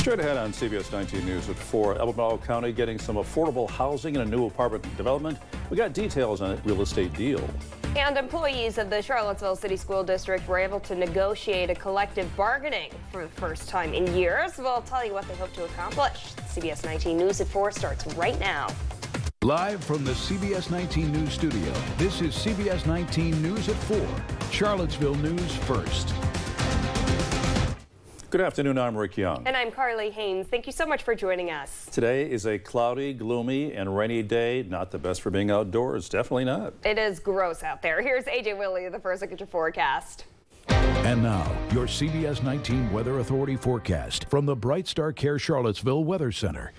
Straight ahead on CBS19 News at 4, Albemarle County getting some affordable housing in a new apartment development. We got details on a real estate deal. And employees of the Charlottesville City School District were able to negotiate a collective bargaining for the first time in years. We'll tell you what they hope to accomplish. CBS19 News at 4 starts right now. Live from the CBS19 News studio, this is CBS19 News at 4, Charlottesville News First. Good afternoon, I'm Rick Young. And I'm Carly Haynes. Thank you so much for joining us. Today is a cloudy, gloomy, and rainy day. Not the best for being outdoors, definitely not. It is gross out there. Here's AJ Willie, the first look at your forecast. And now, your CBS19 Weather Authority forecast from the Bright Star Care Charlottesville Weather Center.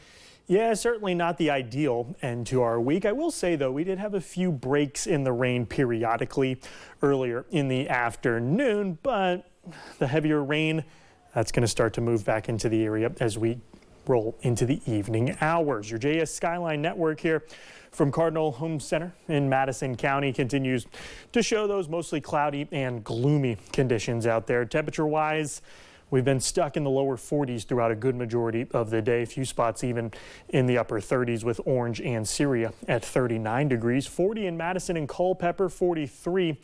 Yeah, certainly not the ideal end to our week. I will say, though, we did have a few breaks in the rain periodically earlier in the afternoon, but the heavier rain, that's going to start to move back into the area as we roll into the evening hours. Your JS Skyline Network here from Cardinal Home Center in Madison County continues to show those mostly cloudy and gloomy conditions out there. Temperature-wise, we've been stuck in the lower 40s throughout a good majority of the day. A few spots even in the upper 30s with Orange and Syria at 39 degrees. 40 in Madison and Culpeper, 43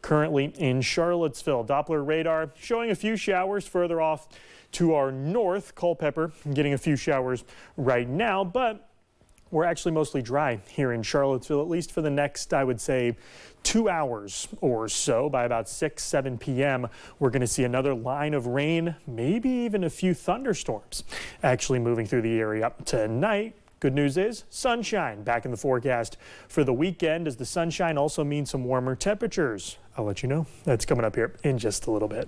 currently in Charlottesville. Doppler radar showing a few showers further off to our north. Culpeper getting a few showers right now, but we're actually mostly dry here in Charlottesville, at least for the next, I would say, 2 hours or so. By about 7 p.m., we're going to see another line of rain, maybe even a few thunderstorms actually moving through the area tonight. Good news is sunshine back in the forecast for the weekend, as the sunshine also means some warmer temperatures. I'll let you know. That's coming up here in just a little bit.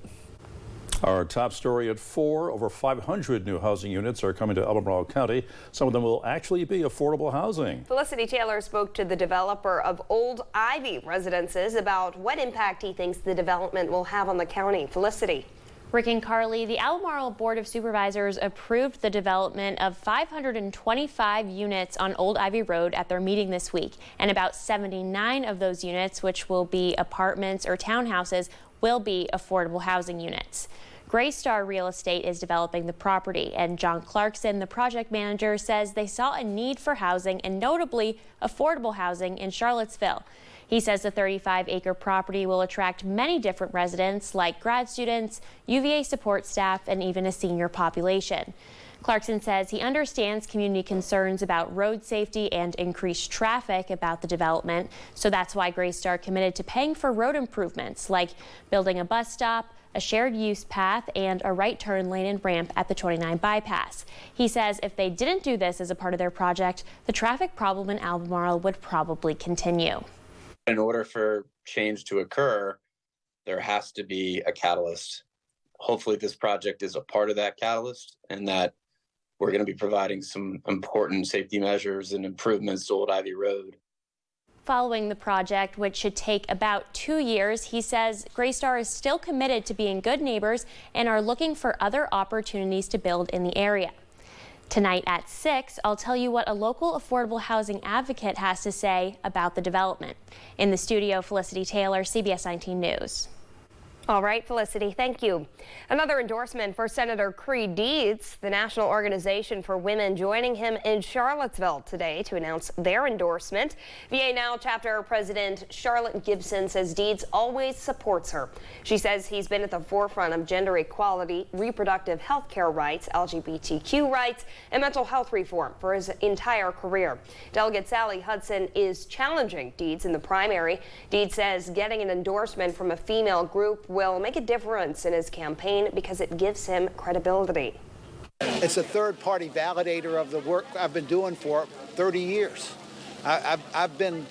Our top story at 4, over 500 new housing units are coming to Albemarle County. Some of them will actually be affordable housing. Felicity Taylor spoke to the developer of Old Ivy Residences about what impact he thinks the development will have on the county. Felicity. Rick and Carly, the Albemarle Board of Supervisors approved the development of 525 units on Old Ivy Road at their meeting this week, and about 79 of those units, which will be apartments or townhouses, will be affordable housing units. Greystar Real Estate is developing the property, and John Clarkson, the project manager, says they saw a need for housing, and notably affordable housing, in Charlottesville. He says the 35-acre property will attract many different residents like grad students, UVA support staff, and even a senior population. Clarkson says he understands community concerns about road safety and increased traffic about the development, so that's why Greystar committed to paying for road improvements like building a bus stop, a shared use path, and a right turn lane and ramp at the 29 bypass. He says if they didn't do this as a part of their project, the traffic problem in Albemarle would probably continue. In order for change to occur, there has to be a catalyst. Hopefully this project is a part of that catalyst, and that we're going to be providing some important safety measures and improvements to Old Ivy Road. Following the project, which should take about 2 years, he says Greystar is still committed to being good neighbors and are looking for other opportunities to build in the area. Tonight at 6, I'll tell you what a local affordable housing advocate has to say about the development. In the studio, Felicity Taylor, CBS19 News. All right, Felicity, thank you. Another endorsement for Senator Creed Deeds, the National Organization for Women, joining him in Charlottesville today to announce their endorsement. VA Now Chapter President Charlotte Gibson says Deeds always supports her. She says he's been at the forefront of gender equality, reproductive health care rights, LGBTQ rights, and mental health reform for his entire career. Delegate Sally Hudson is challenging Deeds in the primary. Deeds says getting an endorsement from a female group will make a difference in his campaign because it gives him credibility. It's a third-party validator of the work I've been doing for 30 years. I've been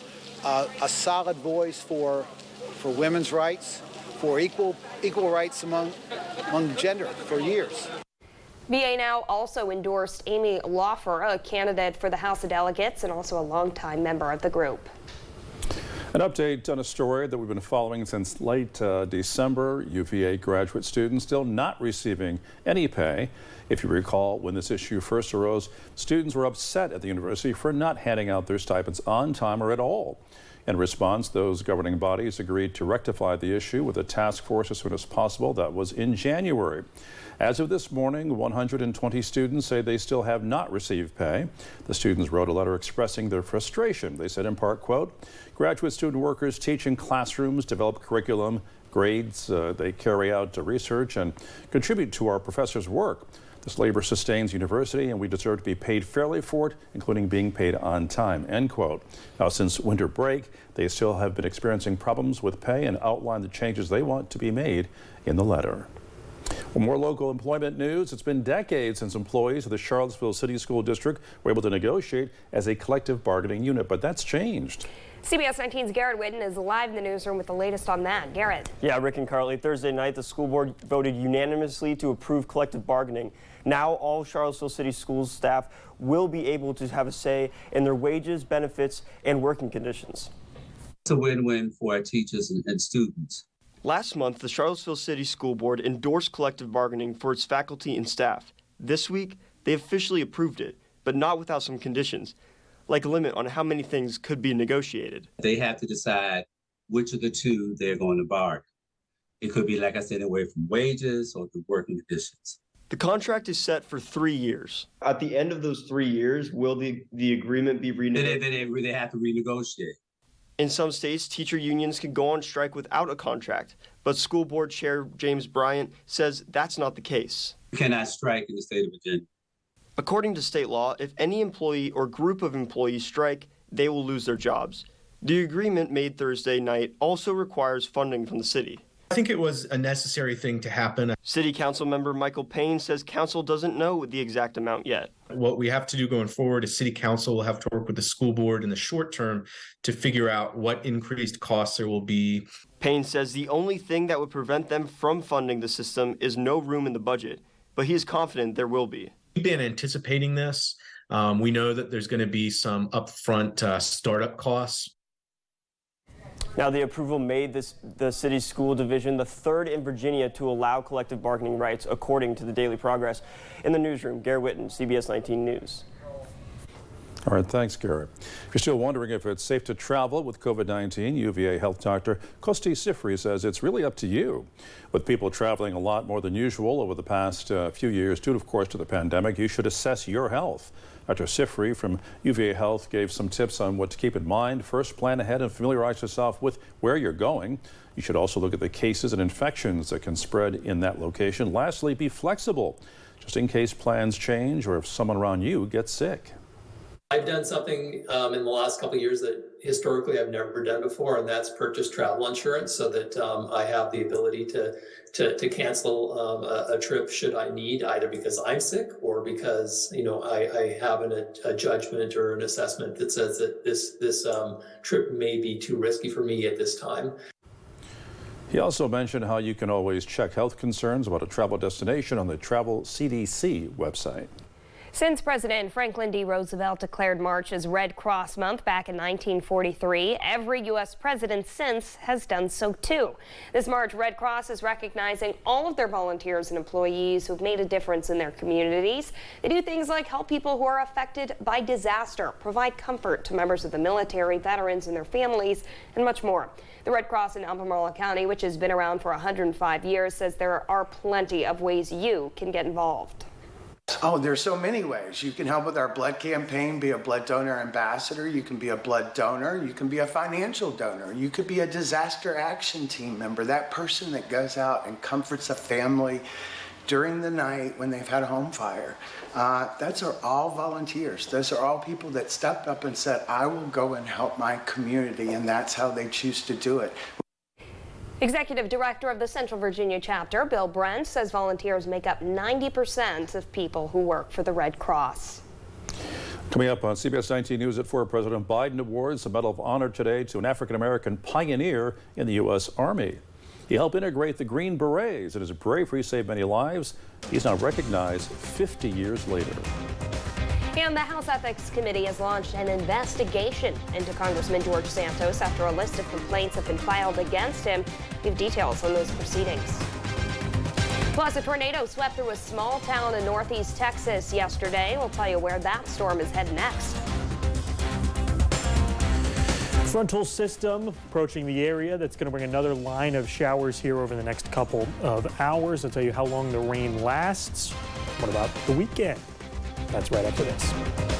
a solid voice for women's rights, for equal rights among gender for years. VA Now also endorsed Amy Laufer, a candidate for the House of Delegates and also a longtime member of the group. An update on a story that we've been following since late December. UVA graduate students still not receiving any pay. If you recall, when this issue first arose, students were upset at the university for not handing out their stipends on time or at all. In response, those governing bodies agreed to rectify the issue with a task force as soon as possible. That was in January. As of this morning, 120 students say they still have not received pay. The students wrote a letter expressing their frustration. They said in part, quote, graduate student workers teach in classrooms, develop curriculum, grades, they carry out research and contribute to our professors' work. This labor sustains university and we deserve to be paid fairly for it, including being paid on time, end quote. Now, since winter break, they still have been experiencing problems with pay and outline the changes they want to be made in the letter. Well, more local employment news. It's been decades since employees of the Charlottesville City School DIstrict were able to negotiate as a collective bargaining unit, but that's changed. CBS 19's Garrett Whitten is live in the newsroom with the latest on that. Garrett. Yeah, Rick and Carly, Thursday night, the school board voted unanimously to approve collective bargaining. Now all Charlottesville City Schools staff will be able to have a say in their wages, benefits, and working conditions. It's a win-win for our teachers and students. Last month, the Charlottesville City School Board endorsed collective bargaining for its faculty and staff. This week, they officially approved it, but not without some conditions, like a limit on how many things could be negotiated. They have to decide which of the two they're going to bargain. It could be, like I said, away from wages or the working conditions. The contract is set for 3 years. At the end of those 3 years, will the agreement be renegotiated? They have to renegotiate. In some states, teacher unions can go on strike without a contract, but School Board Chair James Bryant says that's not the case. You cannot strike in the state of Virginia. According to state law, if any employee or group of employees strike, they will lose their jobs. The agreement made Thursday night also requires funding from the city. I think it was a necessary thing to happen. City Council member Michael Payne says council doesn't know the exact amount yet. What we have to do going forward is City Council will have to work with the school board in the short term to figure out what increased costs there will be. Payne says the only thing that would prevent them from funding the system is no room in the budget, but he is confident there will be. We've been anticipating this. We know that there's going to be some upfront startup costs. Now, the approval made the city school division the third in Virginia to allow collective bargaining rights, according to the Daily Progress. In the newsroom, Garrett Whitten, CBS 19 News. All right, thanks, Garrett. If you're still wondering if it's safe to travel with COVID-19, UVA health doctor Kosti Sifri says it's really up to you. With people traveling a lot more than usual over the past few years, due, of course, to the pandemic, you should assess your health. Dr. Sifri from UVA Health gave some tips on what to keep in mind. First, plan ahead and familiarize yourself with where you're going. You should also look at the cases and infections that can spread in that location. Lastly, be flexible, just in case plans change or if someone around you gets sick. I've done something in the last couple of years that historically I've never done before, and that's purchase travel insurance so that I have the ability to cancel a trip should I need, either because I'm sick or because I have a judgment or an assessment that says that this trip may be too risky for me at this time. He also mentioned how you can always check health concerns about a travel destination on the Travel CDC website. Since President Franklin D. Roosevelt declared March as Red Cross Month back in 1943, every U.S. president since has done so too. This March, Red Cross is recognizing all of their volunteers and employees who've made a difference in their communities. They do things like help people who are affected by disaster, provide comfort to members of the military, veterans and their families, and much more. The Red Cross in Albemarle County, which has been around for 105 years, says there are plenty of ways you can get involved. Oh, there's so many ways. You can help with our blood campaign, be a blood donor ambassador. You can be a blood donor. You can be a financial donor. You could be a disaster action team member, that person that goes out and comforts a family during the night when they've had a home fire. Those are all volunteers. Those are all people that stepped up and said, I will go and help my community, and that's how they choose to do it. Executive Director of the Central Virginia chapter, Bill Brent, says volunteers make up 90% of people who work for the Red Cross. Coming up on CBS 19 News at 4, President Biden awards a Medal of Honor today to an African-American pioneer in the U.S. Army. He helped integrate the Green Berets, and his bravery saved many lives. He's now recognized 50 years later. And the House Ethics Committee has launched an investigation into Congressman George Santos after a list of complaints have been filed against him. We have details on those proceedings. Plus, a tornado swept through a small town in northeast Texas yesterday. We'll tell you where that storm is headed next. Frontal system approaching the area. That's going to bring another line of showers here over the next couple of hours. I'll tell you how long the rain lasts. What about the weekend? That's right after this.